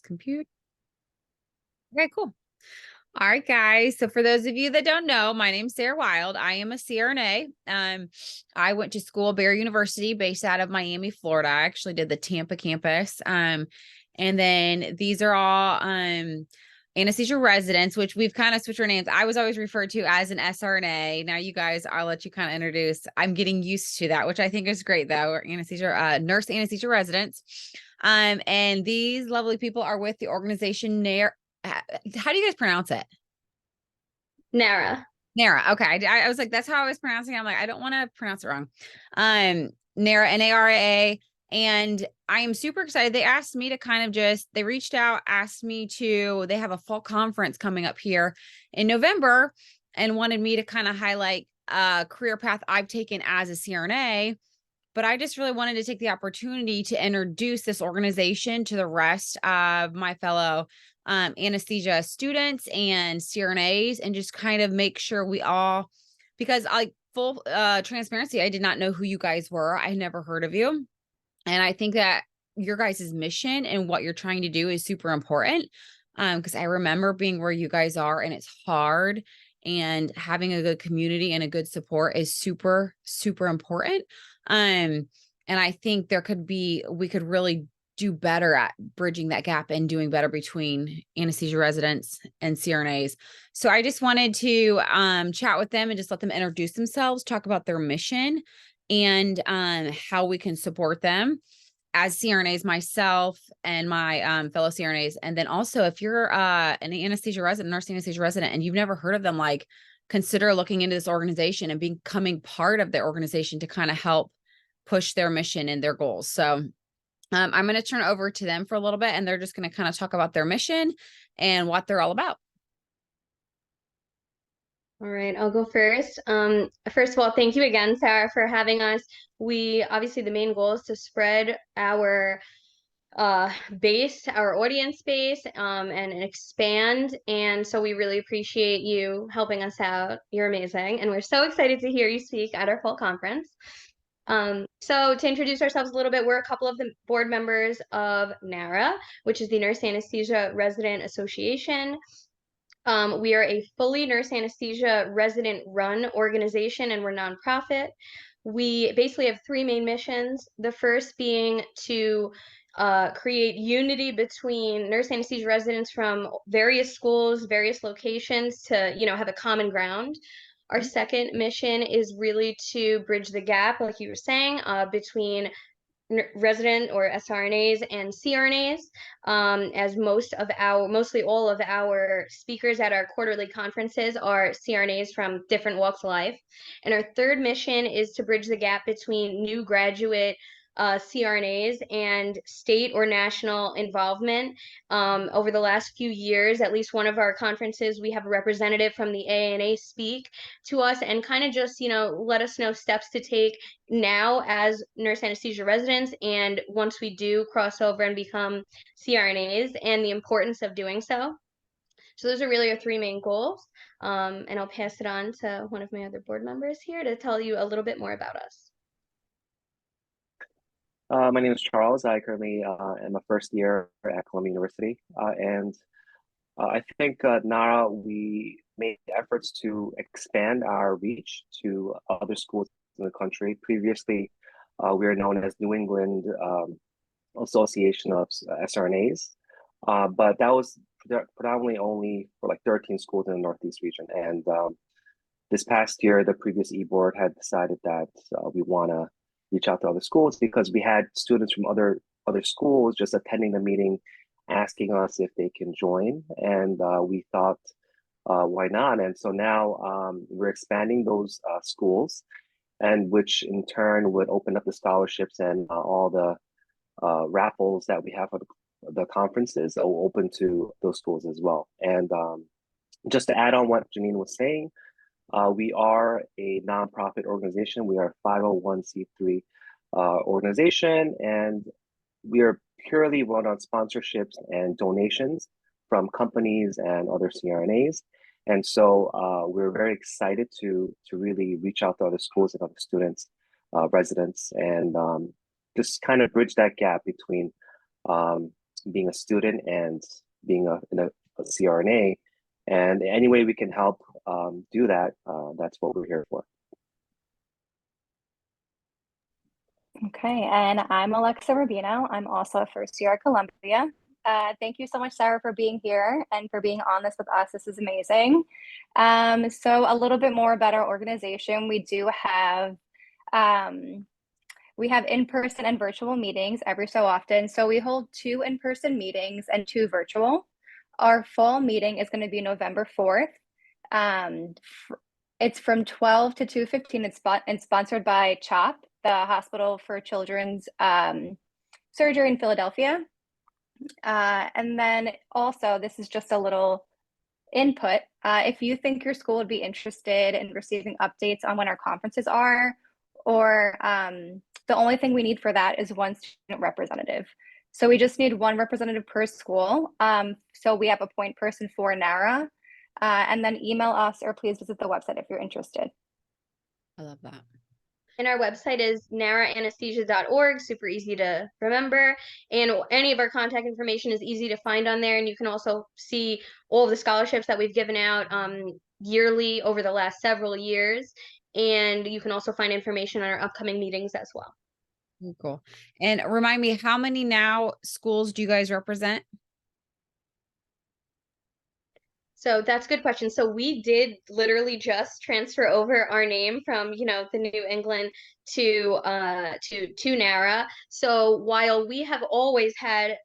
computer. Okay, cool. All right, guys. So for those of you that don't know, my name's Sarah Wild. I am a CRNA. I went to school, Bear University, based out of Miami, Florida. I actually did the Tampa campus. And then these are all anesthesia residents, which we've kind of switched our names. I was always referred to as an SRNA. Now you guys, I'll let you kind of introduce. I'm getting used to that, which I think is great though. We're anesthesia, nurse anesthesia residents. And these lovely people are with the organization Nara. How do you guys pronounce it? Nara. Nara. Okay. I was like, that's how I was pronouncing it. I'm like, I don't want to pronounce it wrong. Nara, Nara. And I am super excited. They asked me to kind of they reached out, asked me they have a fall conference coming up here in November and wanted me to kind of highlight a career path I've taken as a CRNA. But I just really wanted to take the opportunity to introduce this organization to the rest of my fellow anesthesia students and CRNAs, and just kind of make sure we all, because full transparency, I did not know who you guys were. I had never heard of you. And I think that your guys' mission and what you're trying to do is super important. Because I remember being where you guys are and it's hard, and having a good community and a good support is super, super important. And I think we could really do better at bridging that gap and doing better between anesthesia residents and CRNAs. So I just wanted to chat with them and just let them introduce themselves, talk about their mission, and how we can support them as CRNAs, myself and my fellow CRNAs. And then also, if you're an anesthesia resident, nurse anesthesia resident, and you've never heard of them, like, consider looking into this organization and becoming part of their organization to kind of help push their mission and their goals. So I'm going to turn it over to them for a little bit, and they're just going to kind of talk about their mission and what they're all about. All right, I'll go first. First of all, thank you again, Sarah, for having us. Obviously, the main goal is to spread our our audience base, and expand. And so we really appreciate you helping us out. You're amazing. And we're so excited to hear you speak at our fall conference. So to introduce ourselves a little bit, we're a couple of the board members of NARA, which is the Nurse Anesthesia Resident Association. We are a fully nurse anesthesia resident run organization, and we're nonprofit. We basically have three main missions. The first being to create unity between nurse anesthesia residents from various schools, various locations, to, have a common ground. Our second mission is really to bridge the gap, like you were saying, between resident or SRNAs and CRNAs, as mostly all of our speakers at our quarterly conferences are CRNAs from different walks of life. And our third mission is to bridge the gap between new graduate CRNAs and state or national involvement. Over the last few years, at least one of our conferences, we have a representative from the ANA speak to us and kind of just, let us know steps to take now as nurse anesthesia residents, and once we do cross over and become CRNAs, and the importance of doing so. So those are really our three main goals. And I'll pass it on to one of my other board members here to tell you a little bit more about us. My name is Charles. I currently am a first year at Columbia University. I think Nara, we made efforts to expand our reach to other schools in the country. Previously, we were known as New England Association of SRNAs, but that was predominantly only for like 13 schools in the Northeast region. And this past year, the previous e-board had decided that we want to reach out to other schools, because we had students from other schools just attending the meeting, asking us if they can join, and we thought, why not? And so now we're expanding those schools, and which in turn would open up the scholarships and all the raffles that we have for the conferences open to those schools as well. And just to add on what Janine was saying, we are a nonprofit organization. We are a 501c3 organization, and we are purely run on sponsorships and donations from companies and other CRNAs. And so we're very excited to really reach out to other schools and other students, residents, and just kind of bridge that gap between being a student and being a CRNA. And any way we can help do that, that's what we're here for. Okay, and I'm Alexa Rubino. I'm also a first year at Columbia. Thank you so much, Sarah, for being here and for being on this with us. This is amazing. So a little bit more about our organization. We do have in-person and virtual meetings every so often. So we hold 2 in-person meetings and 2 virtual. Our fall meeting is going to be November 4th. It's from 12 to 2:15. It's sponsored by CHOP, the Hospital for Children's Surgery in Philadelphia. And then also, this is just a little input. If you think your school would be interested in receiving updates on when our conferences are, or the only thing we need for that is 1 student representative. So we just need 1 representative per school. So we have a point person for Nara, and then email us or please visit the website if you're interested. I love that. And our website is naraanesthesia.org, super easy to remember. And any of our contact information is easy to find on there. And you can also see all of the scholarships that we've given out yearly over the last several years. And you can also find information on our upcoming meetings as well. Cool. And remind me, how many now schools do you guys represent? So that's a good question. So we did literally just transfer over our name from, the New England to Nara. So while we have always had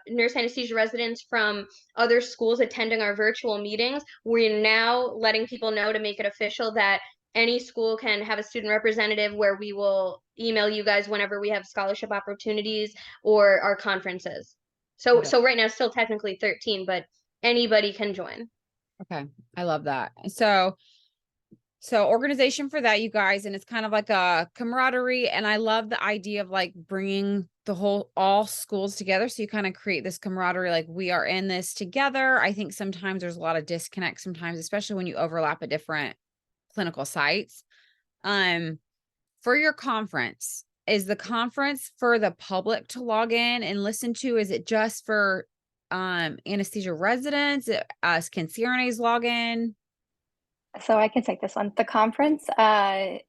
nurse anesthesia residents from other schools attending our virtual meetings, we're now letting people know to make it official that any school can have a student representative, where we will email you guys whenever we have scholarship opportunities or our conferences. So right now, still technically 13, but anybody can join. Okay. I love that. So organization for that, you guys, and it's kind of like a camaraderie. And I love the idea of like bringing all schools together. So you kind of create this camaraderie, like we are in this together. I think sometimes there's a lot of disconnect sometimes, especially when you overlap at different clinical sites. For your conference, is the conference for the public to log in and listen to? Is it just for anesthesia residents? Can CRNAs log in? So I can take this one. The conference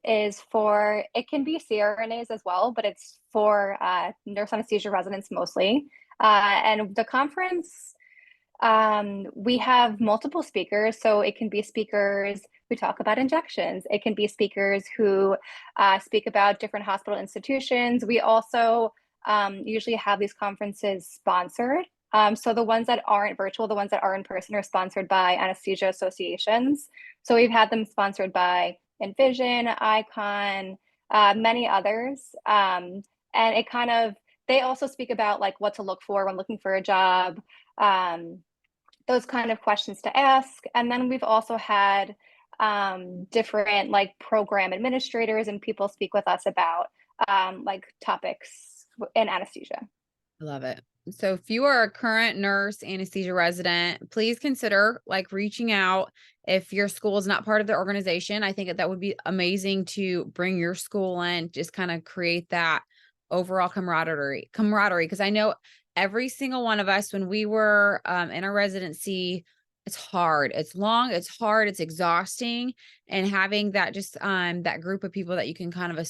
is for, it can be CRNAs as well, but it's for nurse anesthesia residents mostly. And the conference, we have multiple speakers. So it can be speakers who talk about injections. It can be speakers who speak about different hospital institutions. We also usually have these conferences sponsored. So the ones that aren't virtual, the ones that are in person, are sponsored by anesthesia associations. So we've had them sponsored by Envision, Icon, many others. And it kind of, they also speak about like what to look for when looking for a job, those kind of questions to ask. And then we've also had different like program administrators and people speak with us about like topics in anesthesia. I love it. So if you are a current nurse anesthesia resident, please consider like reaching out. If your school is not part of the organization, I think that would be amazing to bring your school in, just kind of create that overall camaraderie. Because I know every single one of us, when we were in our residency, it's hard, it's long, it's hard, it's exhausting. And having that just that group of people that you can kind of,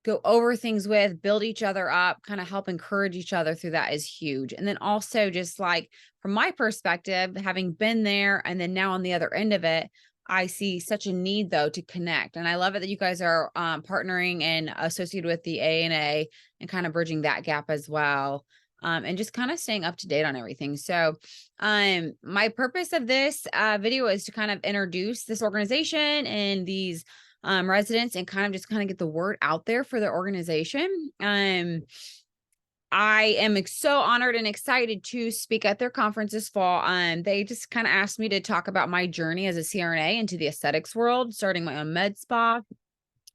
go over things with, build each other up, kind of help encourage each other through that is huge. And then also just like from my perspective, having been there and then now on the other end of it, I see such a need though to connect. And I love it that you guys are partnering and associated with the ANA and kind of bridging that gap as well. And just kind of staying up to date on everything. So my purpose of this video is to kind of introduce this organization and these residents and kind of get the word out there for the organization. I am so honored and excited to speak at their conference this fall. They just kind of asked me to talk about my journey as a CRNA into the aesthetics world, starting my own med spa,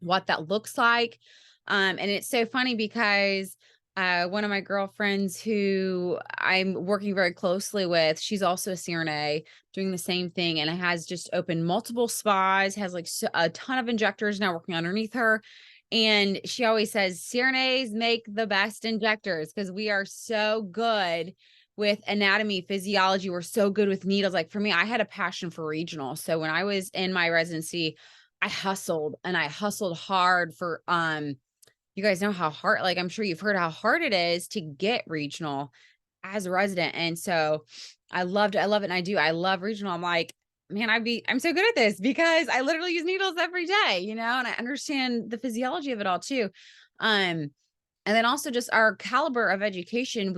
what that looks like. And it's so funny because one of my girlfriends who I'm working very closely with, she's also a CRNA doing the same thing, and it has just opened multiple spas, has like a ton of injectors now working underneath her. And she always says CRNAs make the best injectors because we are so good with anatomy, physiology. We're so good with needles. Like for me, I had a passion for regional. So when I was in my residency, I hustled hard for, you guys know how hard, like, I'm sure you've heard how hard it is to get regional as a resident. And so I loved it. I love it. And I love regional. I'm like, man, I'm so good at this because I literally use needles every day, and I understand the physiology of it all too. And then also just our caliber of education,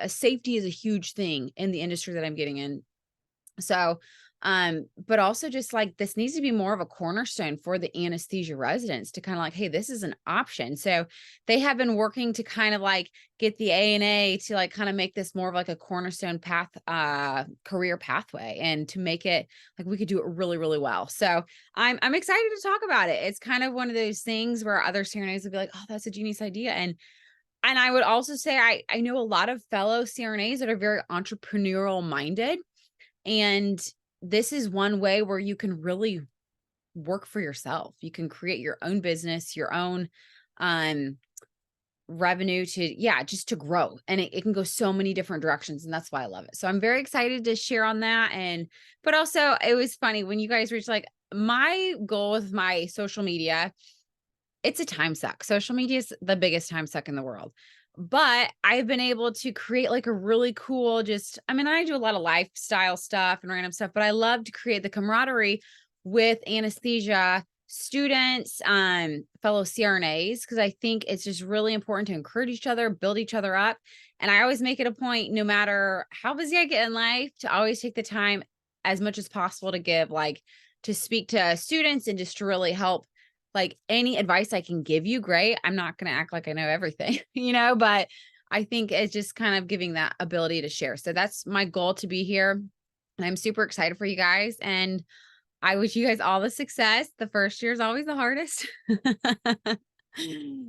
safety is a huge thing in the industry that I'm getting in. So, but also just like this needs to be more of a cornerstone for the anesthesia residents to kind of like, hey, this is an option. So they have been working to kind of like get the ANA to like kind of make this more of like a cornerstone path, career pathway, and to make it like we could do it really, really well. So I'm excited to talk about it. It's kind of one of those things where other CRNAs would be like, oh, that's a genius idea. And I would also say I know a lot of fellow CRNAs that are very entrepreneurial minded. And this is one way where you can really work for yourself. You can create your own business, your own revenue just to grow. And it can go so many different directions. And that's why I love it. So I'm very excited to share on that. But also it was funny when you guys reached, like, my goal with my social media, it's a time suck. Social media is the biggest time suck in the world. But I've been able to create like a really cool, I do a lot of lifestyle stuff and random stuff, but I love to create the camaraderie with anesthesia students, fellow CRNAs, because I think it's just really important to encourage each other, build each other up. And I always make it a point, no matter how busy I get in life, to always take the time as much as possible to give, like, to speak to students and just to really help. Like, any advice I can give you, great. I'm not going to act like I know everything, but I think it's just kind of giving that ability to share. So that's my goal, to be here. And I'm super excited for you guys. And I wish you guys all the success. The first year is always the hardest.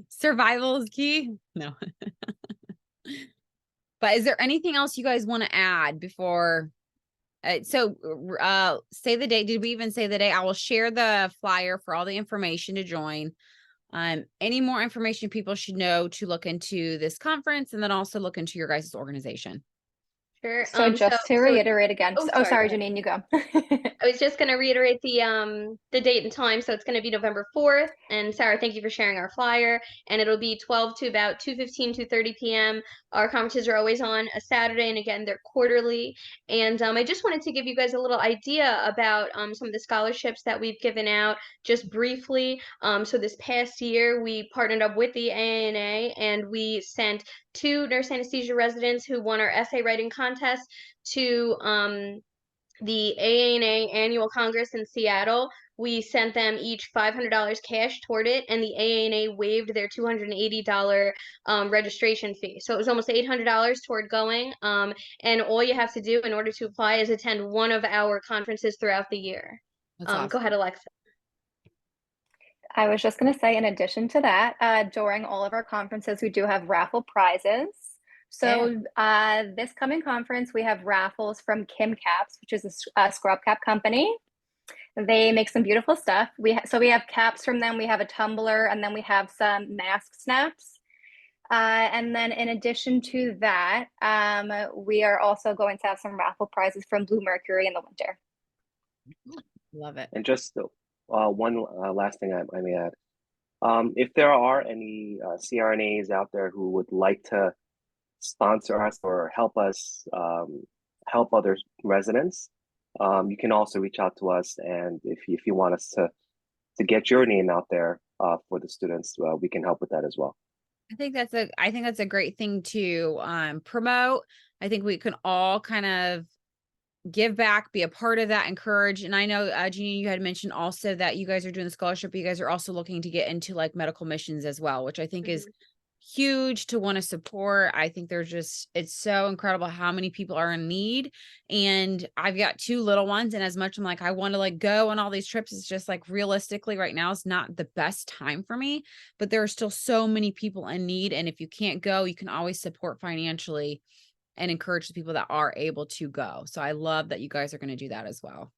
Survival is key. No. But is there anything else you guys want to add before? Say the date. Did we even say the date? I will share the flyer for all the information to join. Any more information people should know to look into this conference, and then also look into your guys' organization. Sure. So just to reiterate again. Oh, sorry, Janine, you go. I was just going to reiterate the date and time. So it's going to be November 4th. And Sarah, thank you for sharing our flyer. And it'll be 12 to about 2:15, 2:30 p.m. Our conferences are always on a Saturday, and again, they're quarterly. And I just wanted to give you guys a little idea about some of the scholarships that we've given out just briefly. So this past year, we partnered up with the ANA, and we sent 2 nurse anesthesia residents who won our essay writing contest to the ANA annual Congress in Seattle. We sent them each $500 cash toward it, and the ANA waived their $280 registration fee. So it was almost $800 toward going. And all you have to do in order to apply is attend one of our conferences throughout the year. Awesome. Go ahead, Alexa. I was just going to say, in addition to that, during all of our conferences, we do have raffle prizes. So this coming conference, we have raffles from Kim Caps, which is a scrub cap company. They make some beautiful stuff. We have caps from them. We have a tumbler, and then we have some mask snaps. And then in addition to that, we are also going to have some raffle prizes from Blue Mercury in the winter. Love it. And just one last thing I may add. If there are any CRNAs out there who would like to sponsor us or help us help other residents, you can also reach out to us. And if you want us to get your name out there for the students, we can help with that as well. I think that's a great thing to promote. I think we can all kind of give back, be a part of that, encourage. And I know, Jeannie, you had mentioned also that you guys are doing the scholarship, but you guys are also looking to get into like medical missions as well, which I think is huge to want to support. I think it's so incredible how many people are in need. And I've got 2 little ones. And as much I'm like, I want to like go on all these trips, it's just like realistically right now is not the best time for me, but there are still so many people in need. And if you can't go, you can always support financially and encourage the people that are able to go. So I love that you guys are going to do that as well.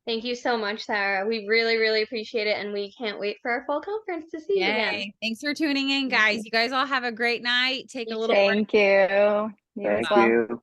Thank you so much, Sarah. We really, really appreciate it, and we can't wait for our fall conference to see you again. Yay. Thanks for tuning in, guys. You guys all have a great night. Take a You little too. break. Thank you. You as Thank well. you.